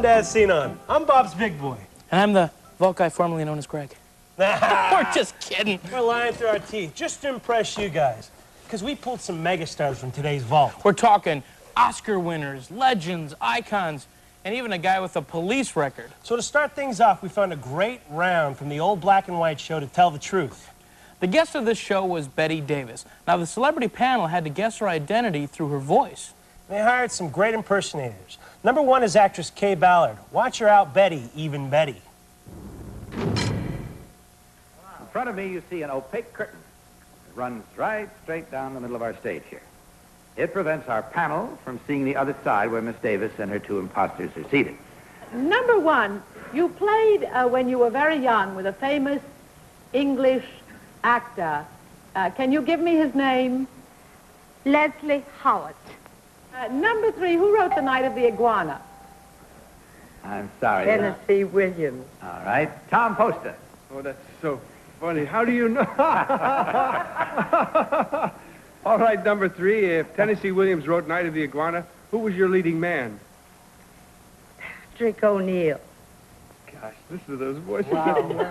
to As Seen On. I'm Bob's big boy. And I'm the vault guy formerly known as Greg. We're just kidding. We're lying through our teeth just to impress you guys. Because we pulled some megastars from today's vault. We're talking Oscar winners, legends, icons, and even a guy with a police record. So to start things off, we found a great round from the old black and white show to tell the truth. The guest of this show was Bette Davis. Now, the celebrity panel had to guess her identity through her voice. They hired some great impersonators. Number one is actress Kay Ballard. Watch her out, Betty, even Betty. In front of me, you see an opaque curtain. It runs right straight down the middle of our stage here. It prevents our panel from seeing the other side where Miss Davis and her two imposters are seated. Number one, you played when you were very young with a famous English actor. Can you give me his name? Leslie Howard. Number three, who wrote The Night of the Iguana? I'm sorry. Tennessee Williams. All right. Tom Poster. Oh, that's so funny. How do you know? All right, number three, if Tennessee Williams wrote Night of the Iguana, who was your leading man? Patrick O'Neill. Gosh, listen to those voices. Wow.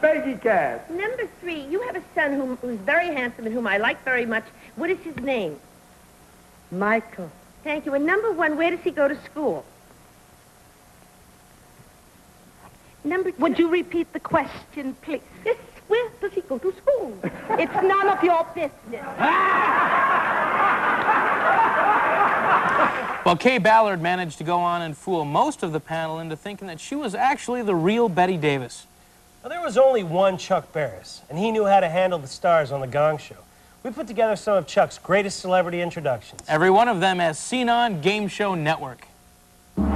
Peggy Cass. Number three, you have a son who's very handsome and whom I like very much. What is his name? Michael. Thank you. And number one, where does he go to school? Number two. Would you repeat the question, please? Yes, where does he go to school? It's none of your business. Well, Kay Ballard managed to go on and fool most of the panel into thinking that she was actually the real Bette Davis. Now, there was only one Chuck Barris, and he knew how to handle the stars on The Gong Show. We put together some of Chuck's greatest celebrity introductions. Every one of them As Seen On Game Show Network. Night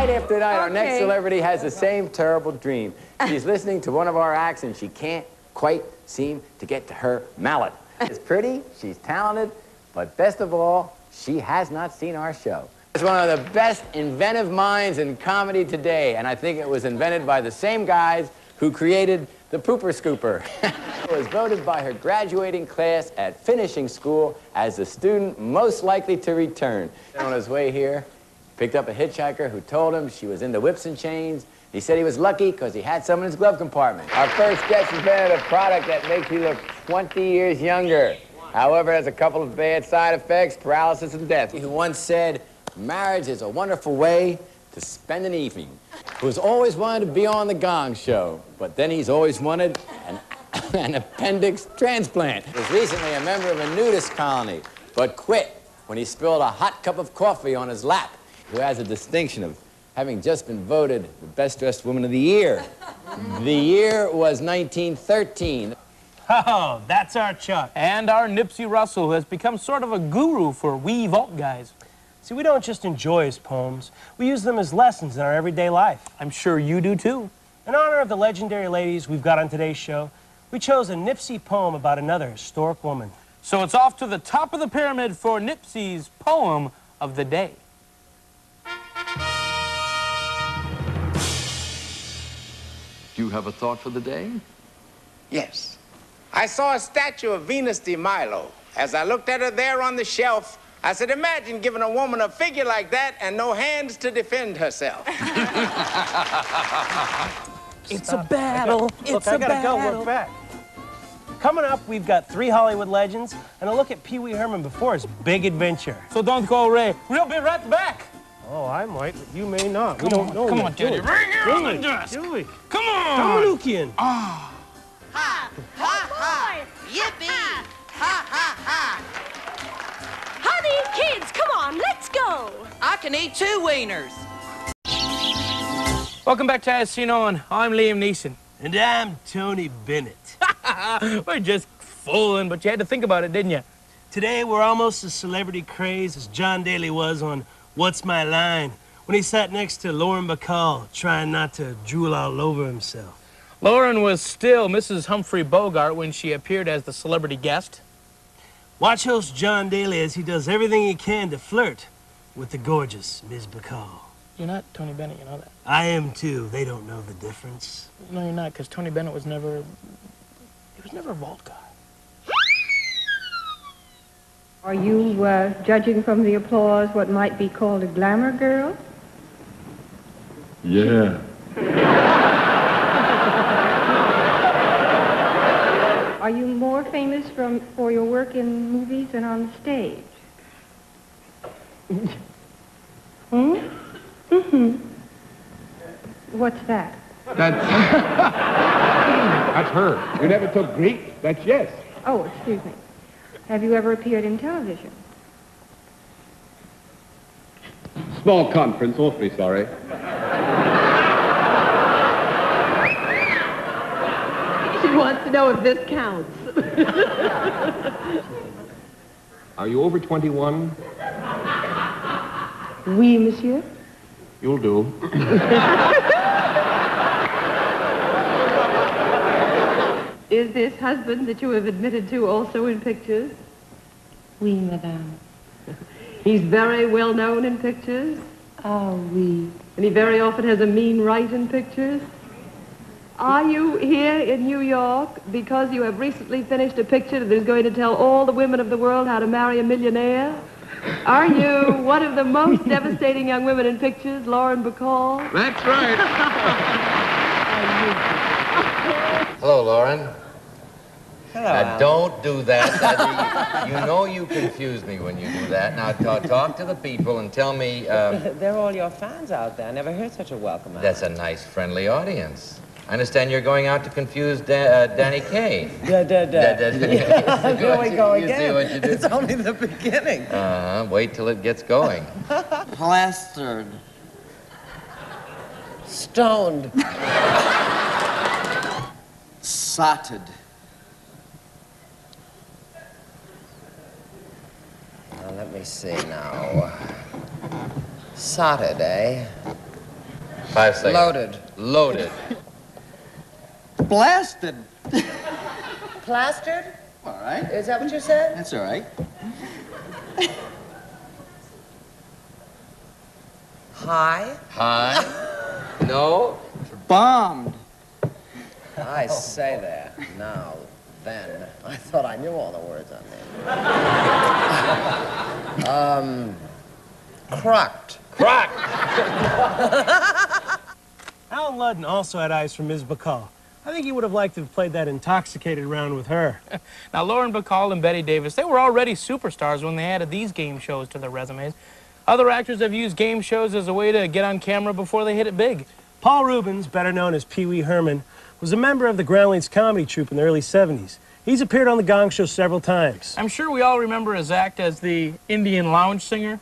after night, our next celebrity has the same terrible dream. She's listening to one of our acts, and she can't quite seem to get to her mallet. She's pretty, she's talented, but best of all, she has not seen our show. It's one of the best inventive minds in comedy today, and I think it was invented by the same guys who created the Pooper Scooper. It was voted by her graduating class at finishing school as the student most likely to return. On his way here, picked up a hitchhiker who told him she was into whips and chains. He said he was lucky because he had some in his glove compartment. Our first guest invented a product that makes you look 20 years younger. However, it has a couple of bad side effects, paralysis and death. He once said, marriage is a wonderful way to spend an evening. Who's always wanted to be on The Gong Show, but then he's always wanted an appendix transplant. He was recently a member of a nudist colony, but quit when he spilled a hot cup of coffee on his lap. Who has a distinction of having just been voted the best dressed woman of the year. The year was 1913. Oh, that's our Chuck. And our Nipsey Russell, who has become sort of a guru for we vault guys. See, we don't just enjoy his poems. We use them as lessons in our everyday life. I'm sure you do, too. In honor of the legendary ladies we've got on today's show, we chose a Nipsey poem about another historic woman. So it's off to the top of the pyramid for Nipsey's poem of the day. Do you have a thought for the day? Yes. I saw a statue of Venus de Milo. As I looked at her there on the shelf, I said, imagine giving a woman a figure like that and no hands to defend herself. It's a battle. Look, I gotta go. We're back. Coming up, we've got 3 Hollywood legends and a look at Pee Wee Herman before his big adventure. So don't go, Ray. We'll be right back. Oh, I might, but you may not. Come on, come on, Daddy. Right here on the desk. Do it. Come on. Come Lukian. Ah. Ha, ha, ha. Yippee. Ha, ha, ha. Honey, kids, come on, let's go. I can eat 2 wieners. Welcome back to As Seen On. I'm Liam Neeson. And I'm Tony Bennett. We're just fooling, but you had to think about it, didn't you? Today, we're almost as celebrity crazed as John Daly was on What's My Line when he sat next to Lauren Bacall, trying not to drool all over himself. Lauren was still Mrs. Humphrey Bogart when she appeared as the celebrity guest. Watch host John Daly as he does everything he can to flirt with the gorgeous Ms. Bacall. You're not Tony Bennett, you know that. I am too. They don't know the difference. No, you're not, because Tony Bennett was never... He was never a vault guy. Are you judging from the applause what might be called a glamour girl? Yeah. Are you more famous for your work in movies than on the stage? What's that? That's her. You never took Greek? That's yes. Oh, excuse me. Have you ever appeared in television? Small conference, awfully sorry. She wants to know if this counts. Are you over 21? Oui, monsieur. You'll do. Is this husband that you have admitted to also in pictures? Oui, madame. He's very well known in pictures? Oh, oui. And he very often has a mean right in pictures? Are you here in New York because you have recently finished a picture that is going to tell all the women of the world how to marry a millionaire? Are you one of the most devastating young women in pictures, Lauren Bacall? That's right. Hello, Lauren. Hello, Now, don't do that. You know you confuse me when you do that. Now, talk to the people and tell me... They're all your fans out there. I never heard such a welcome. That's a nice, friendly audience. I understand you're going out to confuse Danny Kaye. Here we go You see again. what you did? It's only the beginning. Wait till it gets going. Plastered. Stoned. Sotted. Now, let me see now. Sotted, eh? 5 seconds. Loaded. Loaded. Blasted. Plastered? All right. Is that what you said? That's all right. High? High. No. Bombed. I say there. Now, then. I thought I knew all the words on there. Crocked. Crocked. Alan Ludden also had eyes for Ms. Bacall. I think he would have liked to have played that intoxicated round with her. Now, Lauren Bacall and Betty Davis, they were already superstars when they added these game shows to their resumes. Other actors have used game shows as a way to get on camera before they hit it big. Paul Rubens, better known as Pee Wee Herman, was a member of the Groundlings comedy troupe in the early 70s. He's appeared on The Gong Show several times. I'm sure we all remember his act as the Indian lounge singer.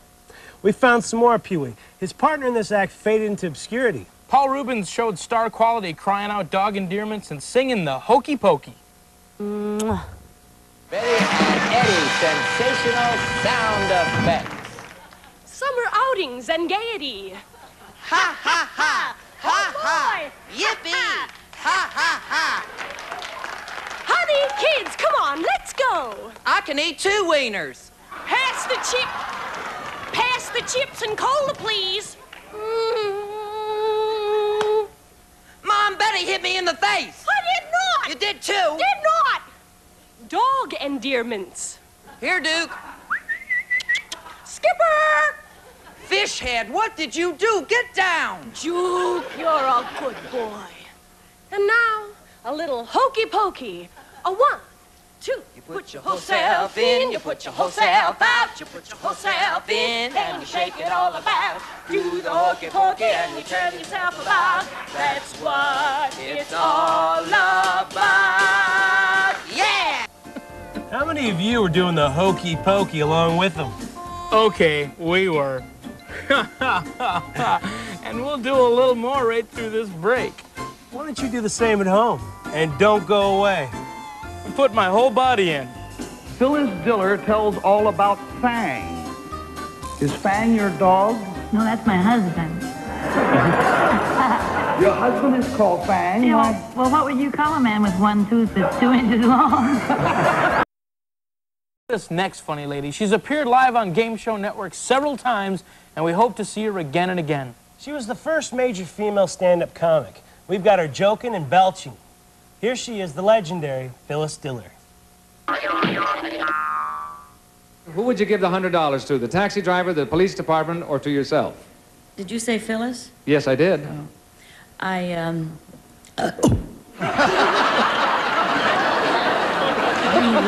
We found some more Pee Wee. His partner in this act faded into obscurity. Paul Rubens showed star quality crying out dog endearments and singing the Hokey Pokey. Betty and Eddie, sensational sound effects. Summer outings and gaiety. Ha, ha, ha. Ha, ha. Yippee. Ha, ha, ha. Honey, kids, come on, let's go. I can eat 2 wieners. Pass the chip. Pass the chips and cola, please. Mom, Betty hit me in the face. I did not. You did too. Did not. Dog endearments. Here, Duke. Skipper! Fish head, what did you do? Get down. Duke, you're a good boy. And now, a little hokey pokey. A 1, 2. You put your whole self in, you put your whole self out, you put your whole self in, and you shake it all about. Do the hokey pokey and you turn yourself about. That's what it's all about. Yeah! How many of you were doing the hokey pokey along with them? Okay, we were. And we'll do a little more right through this break. Why don't you do the same at home? And don't go away. And put my whole body in. Phyllis Diller tells all about Fang. Is Fang your dog? No, that's my husband. Your husband is called Fang? Yeah, well, what would you call a man with one tooth that's 2 inches long? This next funny lady, she's appeared live on Game Show Network several times, and we hope to see her again and again. She was the first major female stand-up comic. We've got her joking and belching. Here she is, the legendary Phyllis Diller. who would you give the $100 to? The taxi driver, the police department, or to yourself? Did you say Phyllis? Yes, I did.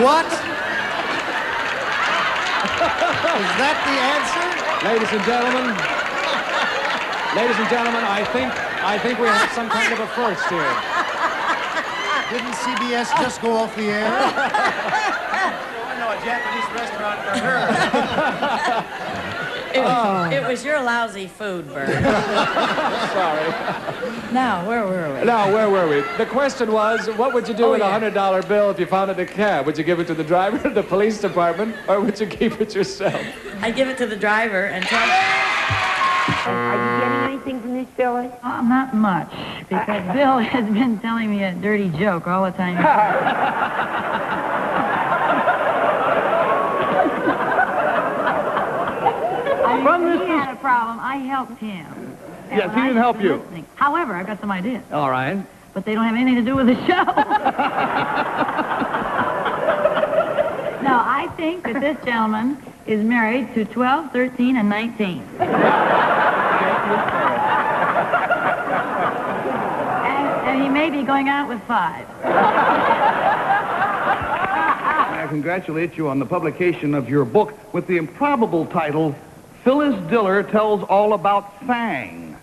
What? Is that the answer? Ladies and gentlemen, I think we have some kind of a first here. Didn't CBS just go off the air? I know a Japanese restaurant for her. It was your lousy food, Bert. Sorry. Now, where were we? Now, where were we? The question was, what would you do with a $100 bill if you found it in a cab? Would you give it to the driver, the police department, or would you keep it yourself? I'd give it to the driver and tell him. Are you getting anything from this, Phyllis? Not much, because Bill has been telling me a dirty joke all the time. He had a problem. I helped him. Yes, he didn't help you. Listening. However, I've got some ideas. All right. But they don't have anything to do with the show. No, I think that this gentleman is married to 12, 13, and 19. and he may be going out with 5. I congratulate you on the publication of your book with the improbable title, Phyllis Diller Tells All About Fang.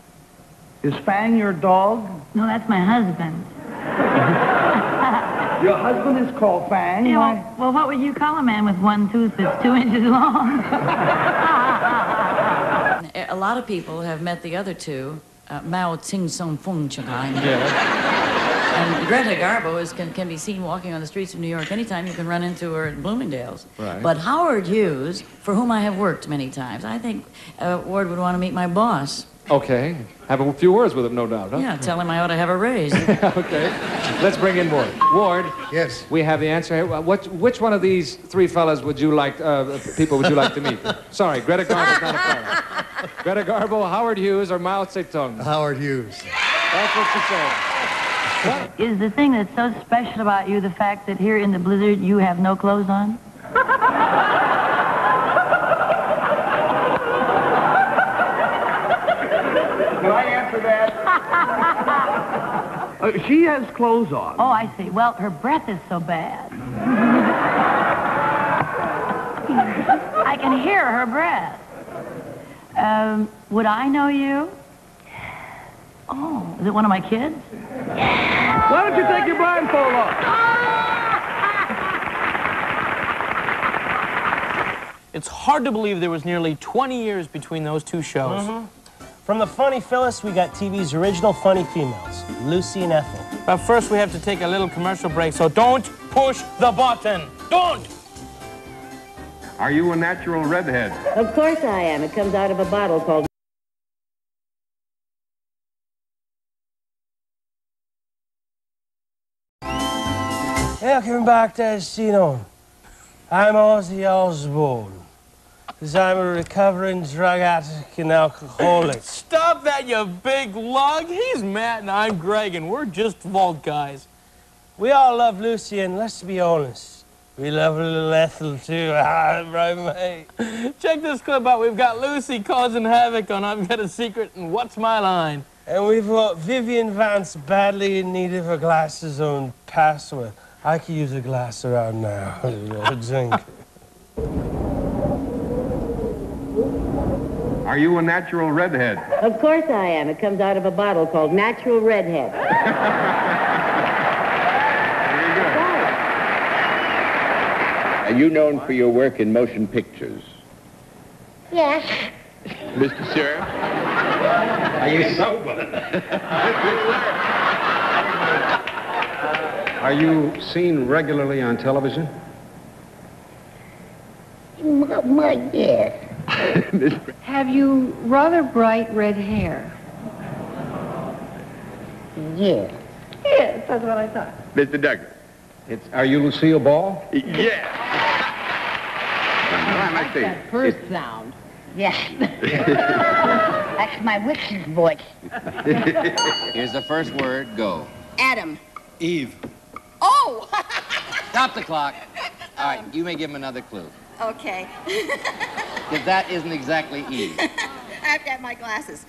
Is Fang your dog? No, that's my husband. Your husband is called Fang? Yeah, well, what would you call a man with one tooth that's 2 inches long? A lot of people have met the other two, Mao Tsing Song Fung Chang. And Greta Garbo can be seen walking on the streets of New York anytime. You can run into her at Bloomingdale's. Right. But Howard Hughes, for whom I have worked many times, I think Ward would want to meet my boss. Okay. Have a few words with him, no doubt, huh? Yeah, tell him I ought to have a raise. Okay. Let's bring in Ward. Ward. Yes. We have the answer here. Which one of these 3 fellas would you like, people would you like to meet? Sorry, Greta Garbo's not a fella. Greta Garbo, Howard Hughes, or Mao Zedong? Howard Hughes. That's what she said. Is the thing that's so special about you the fact that here in the blizzard you have no clothes on? Can I answer that? She has clothes on. Oh, I see. Well, her breath is so bad. I can hear her breath. Would I know you? Oh, is it one of my kids? Why don't you take your blindfold off? It's hard to believe there was nearly 20 years between those two shows. From the Funny Phyllis, we got TV's original funny females, Lucy and Ethel. But first, we have to take a little commercial break, so don't push the button. Don't! Are you a natural redhead? Of course I am. It comes out of a bottle called... Welcome back to Casino. I'm Ozzy Osbourne. Because I'm a recovering drug addict and alcoholic. Stop that, you big lug. He's Matt and I'm Greg, and we're just vault guys. We all love Lucy, and let's be honest, we love little Ethel too. Right, mate? Check this clip out. We've got Lucy causing havoc on I've Got a Secret and What's My Line? And we've got Vivian Vance badly in need of her glasses on password. I could use a glass around now. A drink. Are you a natural redhead? Of course I am. It comes out of a bottle called Natural Redhead. Are you known for your work in motion pictures? Yes. Mr. Sheriff? Are you sober? Are you seen regularly on television? Yes. Have you rather bright red hair? Yes. Yes, that's what I thought. Mr. Douglas? Are you Lucille Ball? Yes. I must say, That first sound. Yes. That's my witch's voice. Here's the first word, go. Adam. Eve. Oh! Stop the clock. All right, you may give him another clue. Okay. Because that isn't exactly E. I have to have my glasses.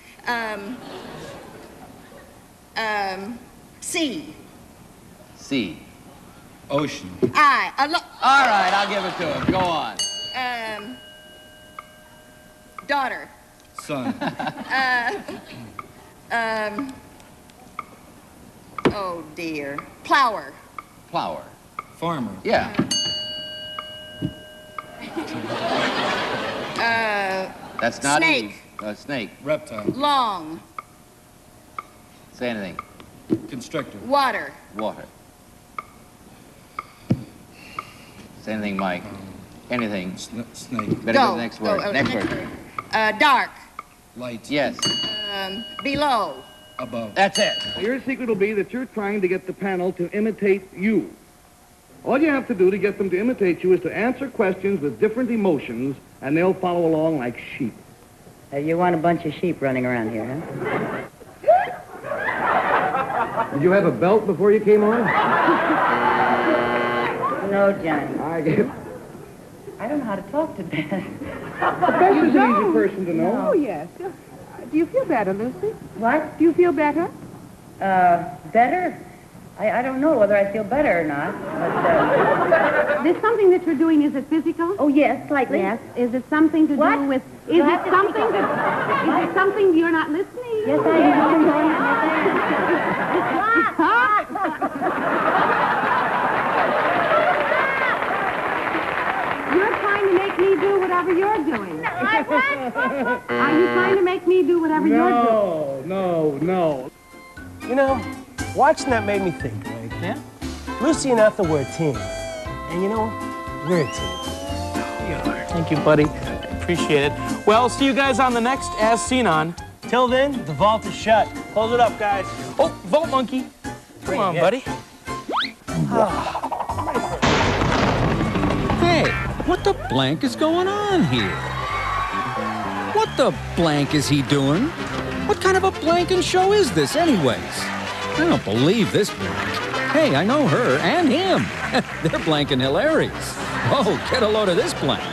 C. C. Ocean. I. All right, I'll give it to him. Go on. Daughter. Son. Oh dear. Plower. Flower. Farmer. Yeah. That's not Snake. E. Snake. Reptile. Long. Say anything. Constructor. Water. Water. Say anything, Mike. Anything. Snake. Better go to the next word. Next word. Dark. Light. Yes. Below. Above. That's it. Your secret will be that you're trying to get the panel to imitate you. All you have to do to get them to imitate you is to answer questions with different emotions, and they'll follow along like sheep. You want a bunch of sheep running around here, huh? Did you have a belt before you came on? No, Johnny. I don't know how to talk to Beth. Beth is an easy person to know. Oh, yes. Do you feel better, Lucy? What? Do you feel better? Better? I don't know whether I feel better or not, but, There's something that you're doing. Is it physical? Oh, yes, slightly. Yes. Is it something to What? do with... Is it something you're not listening? Yes, I am. You're trying to make me do whatever you're doing. Are you trying to make me do whatever you're doing? No. You know, watching that made me think, Greg. Yeah? Lucy and Ethel were a team. And you know, we're a team. Thank you, buddy. Appreciate it. Well, see you guys on the next As Seen On. Till then, the vault is shut. Close it up, guys. Oh, Vault Monkey. Come on, buddy. Hey, what the blank is going on here? What the blank is he doing? What kind of a blanking show is this, anyways? I don't believe this blank. Hey, I know her and him. They're blanking hilarious. Oh, get a load of this blank.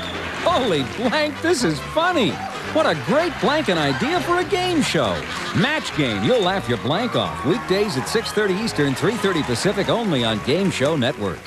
Holy blank, this is funny. What a great blanking idea for a game show. Match Game. You'll laugh your blank off. Weekdays at 6:30 Eastern, 3:30 Pacific, only on Game Show Network.